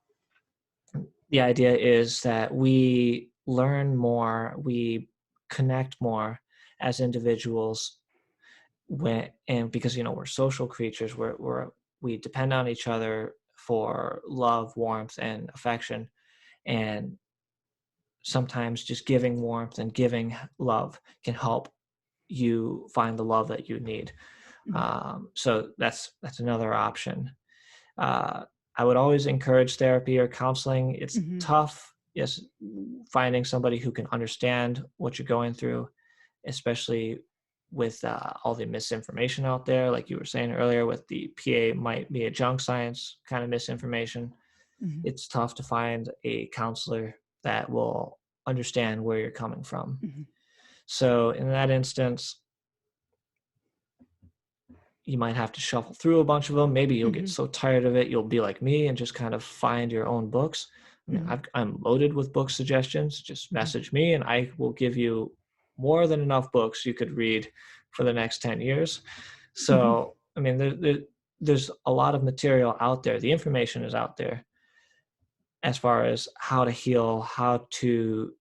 the idea is that we learn more, we connect more as individuals and because we're social creatures, we depend on each other for love, warmth, and affection, and sometimes just giving warmth and giving love can help you find the love that you need. Mhm, So that's another option. uh, I would always encourage therapy or counseling. It's mhm, tough, yes, finding somebody who can understand what you're going through, especially with all the misinformation out there. Like you were saying earlier, with the PA might be a junk science kind of misinformation. mhm, It's tough to find a counselor that will understand where you're coming from. mhm, So in that instance, you might have to shuffle through a bunch of them. Maybe you'll get Mhm. so tired of it, you'll be like me and just kind of find your own books. I mean, Mhm. I'm loaded with book suggestions. Just Mhm. message me and I will give you more than enough books you could read for the next 10 years. Mhm. So, I mean, there's a lot of material out there. The information is out there as far as how to heal, how to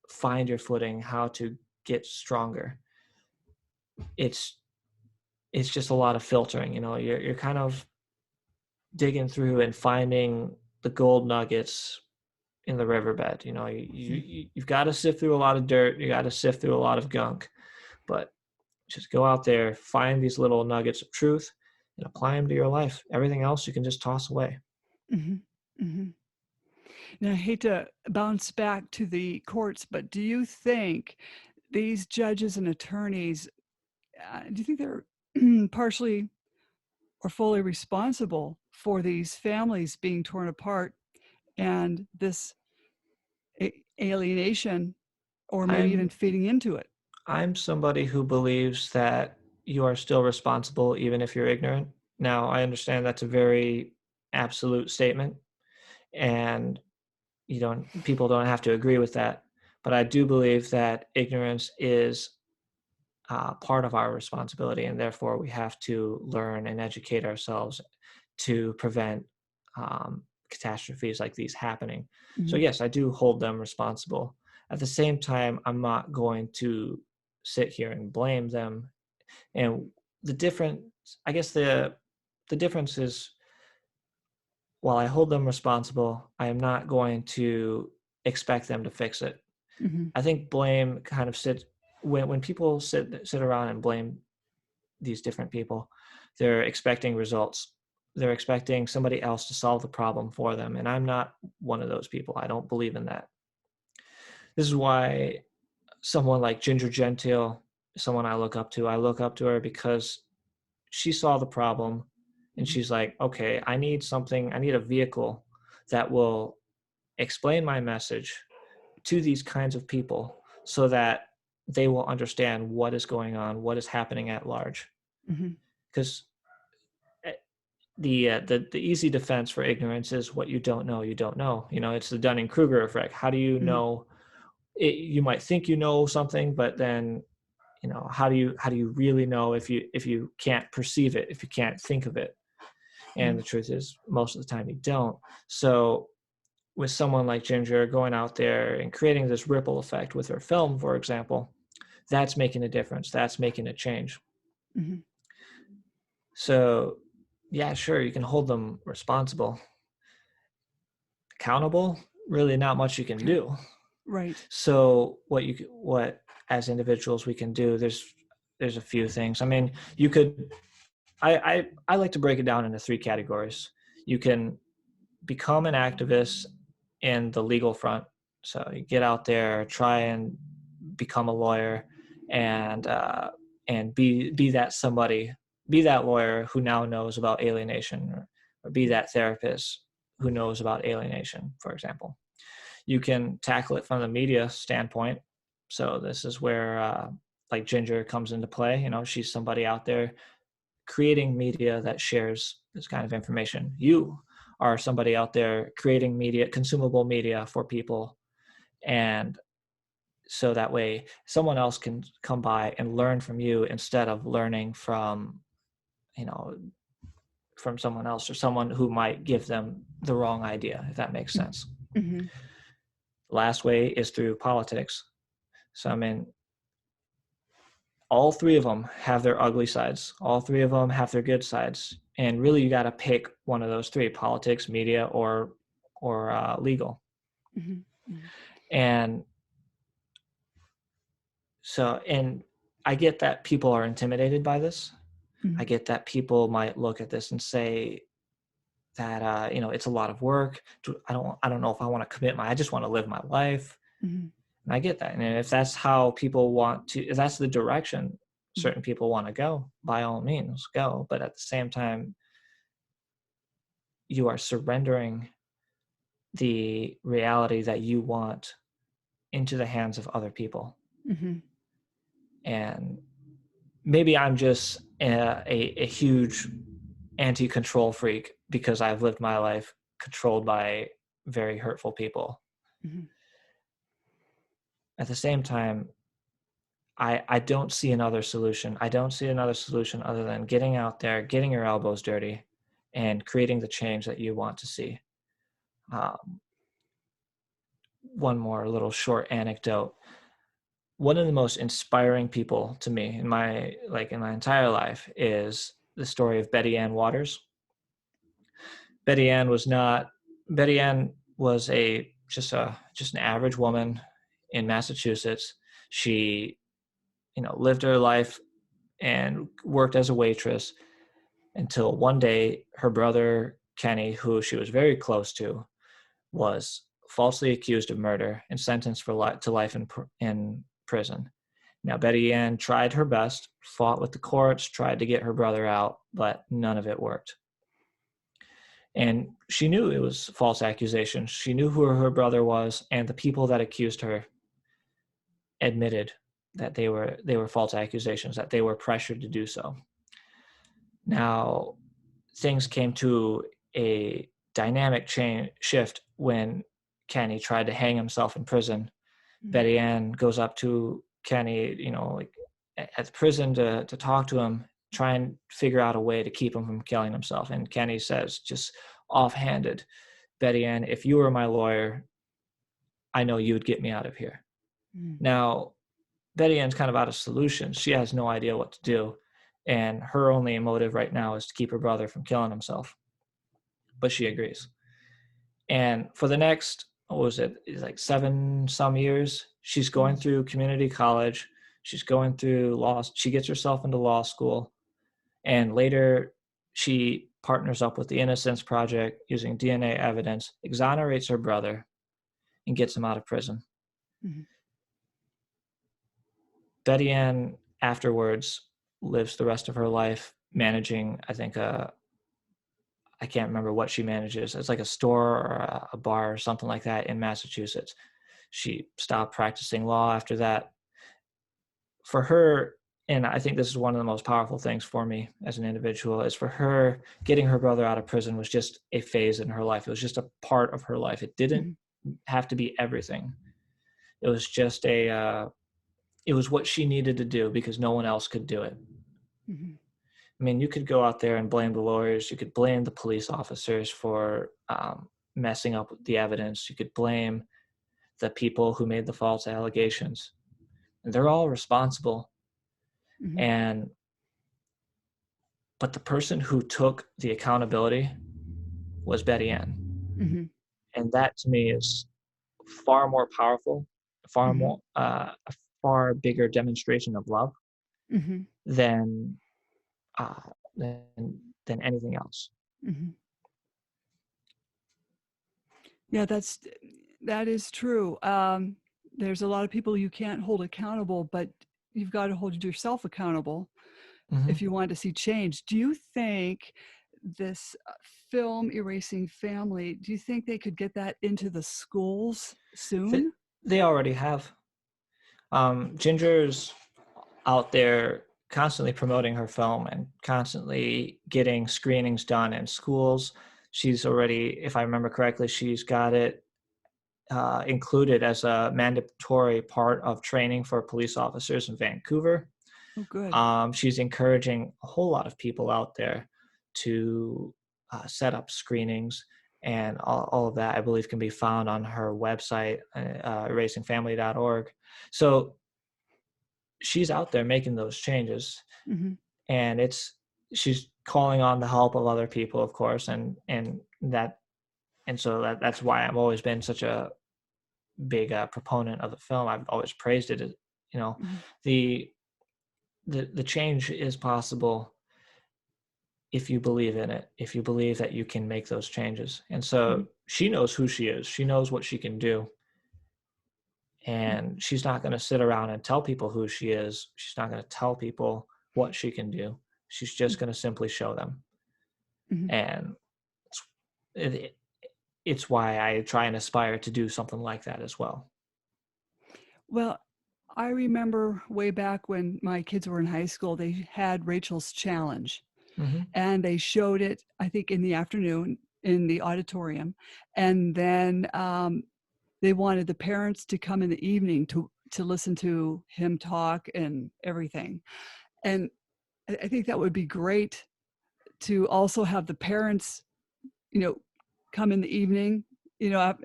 find your footing, how to get stronger. It's it's just a lot of filtering, you're kind of digging through and finding the gold nuggets in the riverbed. You've got to sift through a lot of dirt, you got to sift through a lot of gunk, but just go out there, find these little nuggets of truth and apply them to your life. Everything else you can just toss away. Mhm. Mhm. Now, I hate to bounce back to the courts, but do you think these judges and attorneys, do you think they're partially or fully responsible for these families being torn apart and this alienation, or maybe even i'm feeding into it? I'm somebody who believes that you are still responsible even if you're ignorant. Now, I understand that's a very absolute statement, and people don't have to agree with that. But I do believe that ignorance is part of our responsibility, and therefore we have to learn and educate ourselves to prevent catastrophes like these happening. So Mhm. yes, I do hold them responsible. At the same time, I'm not going to sit here and blame them. And the difference, I guess the difference is, while I hold them responsible, I am not going to expect them to fix it. Mhm. I think blame kind of sits when people sit around and blame these different people, they're expecting results. They're expecting somebody else to solve the problem for them, and I'm not one of those people. I don't believe in that. This is why someone like Ginger Gentile, someone I look up to. I look up to her because she saw the problem and Mhm. she's like, okay, I need something, I need a vehicle that will explain my message to these kinds of people so that they will understand what is going on, what is happening at large. Mhm. Because the easy defense for ignorance is what you don't know, you don't know. It's the Dunning-Kruger effect. How do you Mhm. know it? You might think you know something, but then how do you really know if you can't perceive it, if you can't think of it? And the Mhm. truth is, most of the time you don't. So with someone like Ginger going out there and creating this ripple effect with her film, for example, that's making a difference. That's making a change. Mhm. So yeah, sure, you can hold them responsible. Accountable, really not much you can Okay. do. Right. So what as individuals we can do, there's a few things. I mean, you could I like to break it down into three categories. You can become an activist in the legal front. So you get out there, try and become a lawyer, and be that somebody, be that lawyer who now knows about alienation, or be that therapist who knows about alienation, for example. You can tackle it from the media standpoint. So this is where like Ginger comes into play. She's somebody out there creating media that shares this kind of information. You are somebody out there creating media, consumable media for people. And so that way someone else can come by and learn from you instead of learning you know, from someone else or someone who might give them the wrong idea, if that makes Mhm. sense. Mhm. The last way is through politics. So, I mean, all three of them have their ugly sides. All three of them have their good sides. And really, you got to pick one of those three: politics, media, or legal. Mhm. Mhm. And and I get that people are intimidated by this. I Mhm. get that people might look at this and say that it's a lot of work. I don't know if I want to commit I just want to live my life. Mhm. And I get that. And if that's how people want to, if that's the direction Mhm. certain people want to go, by all means, go. But at the same time, you are surrendering the reality that you want into the hands of other people. Mhm. And maybe I'm just a huge anti-control freak because I've lived my life controlled by very hurtful people. Mhm. At the same time, I don't see another solution. I don't see another solution other than getting out there, getting your elbows dirty, and creating the change that you want to see. Um, One more little short anecdote. One of the most inspiring people to me in my entire life is the story of Betty Ann Waters. Betty Ann was not Betty Ann was a just an average woman in Massachusetts. She, lived her life and worked as a waitress until one day her brother Kenny, who she was very close to, was falsely accused of murder and sentenced to life in prison. Now, Betty Ann tried her best, fought with the courts, tried to get her brother out, but none of it worked. And she knew it was false accusations. She knew who her brother was, and the people that accused her admitted that they were false accusations, that they were pressured to do so. Now, things came to a dynamic shift when Kenny tried to hang himself in prison. Mhm. Betty Ann goes up to Kenny, at the prison to talk to him, try and figure out a way to keep him from killing himself. And Kenny says, just offhanded, Betty Ann, if you were my lawyer, I know you would get me out of here. Mhm. Now, Betty Ann's kind of out of solutions. She has no idea what to do. And her only motive right now is to keep her brother from killing himself. But she agrees. And for the next, what was it, it's like 7 some years, she's going Mhm. through community college. She's going through law. She gets herself into law school. And later, she partners up with the Innocence Project using DNA evidence, exonerates her brother, and gets him out of prison. Mhm. Betty Ann afterwards lives the rest of her life managing, I think, I can't remember what she manages. It's like a store or a bar or something like that in Massachusetts. She stopped practicing law after that. For her, and I think this is one of the most powerful things for me as an individual, is for her, getting her brother out of prison was just a phase in her life. It was just a part of her life. It didn't Mhm. have to be everything. It was just it was what she needed to do because no one else could do it. Mhm. I mean, you could go out there and blame the lawyers. You could blame the police officers for messing up the evidence. You could blame the people who made the false allegations. And they're all responsible. Mhm. And but the person who took the accountability was Betty Ann. Mhm. And that to me is far more powerful, far Mhm. more a far bigger demonstration of love Mhm. than uh, than anything else. Mhm. Yeah, that is true. There's a lot of people you can't hold accountable, but you've got to hold yourself accountable Mm-hmm. if you want to see change. Do you think this film Erasing Family, do you think they could get that into the schools They, soon? they already have. Ginger's out there constantly promoting her film and constantly getting screenings done in schools. She's already, if I remember correctly, she's got it included as a mandatory part of training for police officers in Vancouver. Oh, good. She's encouraging a whole lot of people out there to set up screenings, and all of that, I believe, can be found on her website, erasingfamily.org. So she's out there making those changes, Hmm. and she's calling on the help of other people, of course, and so that's why I've always been such a big proponent of the film. I've always praised it. You know, Hmm. the the change is possible if you believe in it, if you believe that you can make those changes. And Hmm. so she knows who she is. She knows what she can do. And she's not going to sit around and tell people who she is. She's not going to tell people what she can do. She's just going to simply show them. Hmm. And it's, it's why I try and aspire to do something like that as well. Well, I remember way back when my kids were in high school, they had Rachel's Challenge, Hmm. and they showed it, I think, in the afternoon in the auditorium. And then they wanted the parents to come in the evening to listen to him talk and everything. And I think that would be great to also have the parents, you know, come in the evening,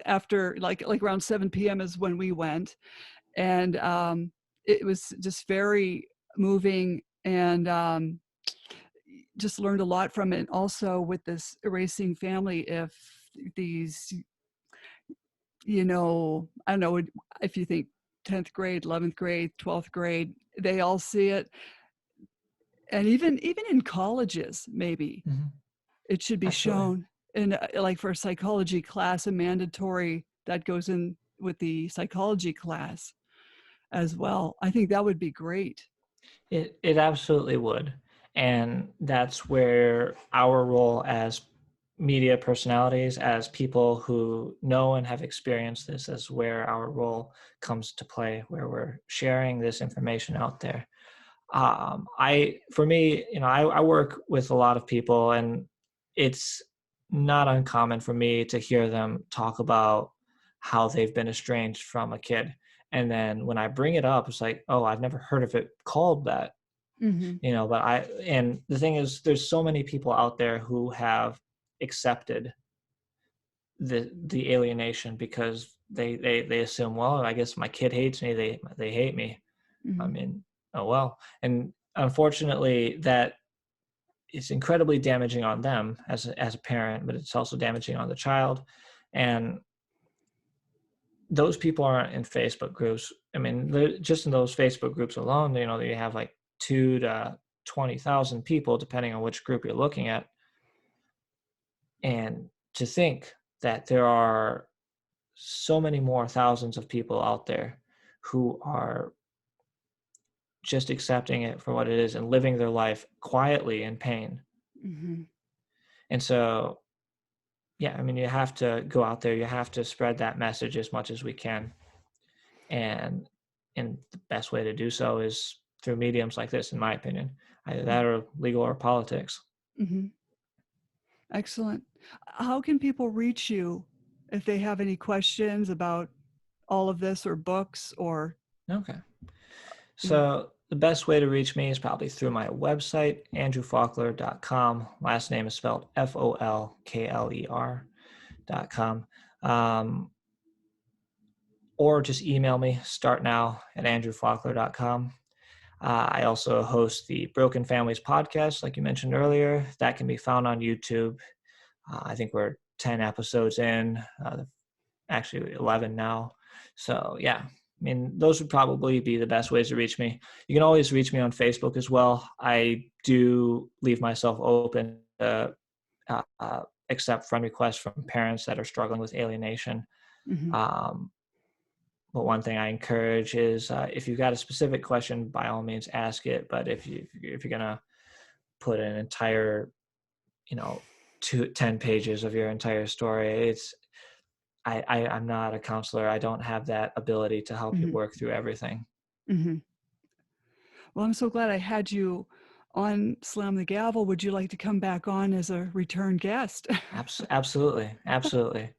after like around 7 p.m. is when we went. And it was just very moving, and just learned a lot from it. Also with this erasing family, if these, I don't know, if you think 10th grade, 11th grade, 12th grade, they all see it. And even in colleges, maybe Hmm. it should be Absolutely. shown. And like for a psychology class, a mandatory that goes in with the psychology class as well. I think that would be great. It absolutely would. And that's where our role as media personalities, as people who know and have experienced this, is where our role comes to play, where we're sharing this information out there. For me, I work with a lot of people, and it's not uncommon for me to hear them talk about how they've been estranged from a kid. And then when I bring it up, it's like, oh, I've never heard of it called that. Hmm. And the thing is, there's so many people out there who have accepted the alienation because they assume, well, I guess my kid hates me, they hate me. I Hmm. mean, oh well. And unfortunately, that is incredibly damaging on them as a parent, but it's also damaging on the child. And those people aren't in Facebook groups. I mean, just in those Facebook groups alone, you have like 2 to 20,000 people, depending on which group you're looking at. And to think that there are so many more thousands of people out there who are just accepting it for what it is and living their life quietly in pain. Hmm. And so, yeah, I mean, you have to go out there, you have to spread that message as much as we can. And the best way to do so is through mediums like this, in my opinion, either that or legal or politics. Hmm. Excellent. How can people reach you if they have any questions about all of this, or books, or Okay. yeah. So the best way to reach me is probably through my website, andrewfolkler.com. Last name is spelled Folkler.com. Um, or just email me, startnow@andrewfolkler.com. I also host the Broken Families podcast, like you mentioned earlier. That can be found on YouTube. I think we're 10 episodes in, actually 11 now. So, yeah, I mean, those would probably be the best ways to reach me. You can always reach me on Facebook as well. I do leave myself open to accept friend requests from parents that are struggling with alienation. Hmm. Um, but one thing I encourage is if you've got a specific question, by all means ask it. But if you're gonna put an entire, you know, 10 pages of your entire story, I'm not a counselor. I don't have that ability to help you Hmm. work through everything. Hmm. Well, I'm so glad I had you on Slam the Gavel. Would you like to come back on as a return guest? Absolutely, absolutely.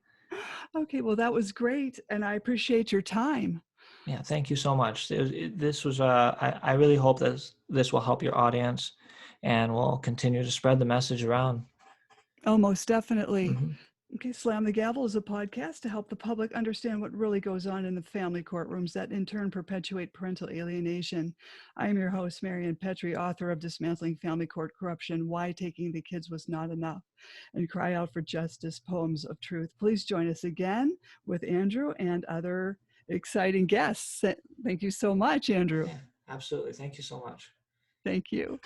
Okay, well, that was great, and I appreciate your time. Yeah, thank you so much. This was I really hope that this will help your audience, and will continue to spread the message around. Oh, most definitely. Hmm. Okay, Slam the Gavel is a podcast to help the public understand what really goes on in the family courtrooms that in turn perpetuate parental alienation. I am your host, Marianne Petrie, author of Dismantling Family Court Corruption, Why Taking the Kids Was Not Enough, and Cry Out for Justice, Poems of Truth. Please join us again with Andrew and other exciting guests. Thank you so much, Andrew. Yeah, absolutely. Thank you so much. Thank you.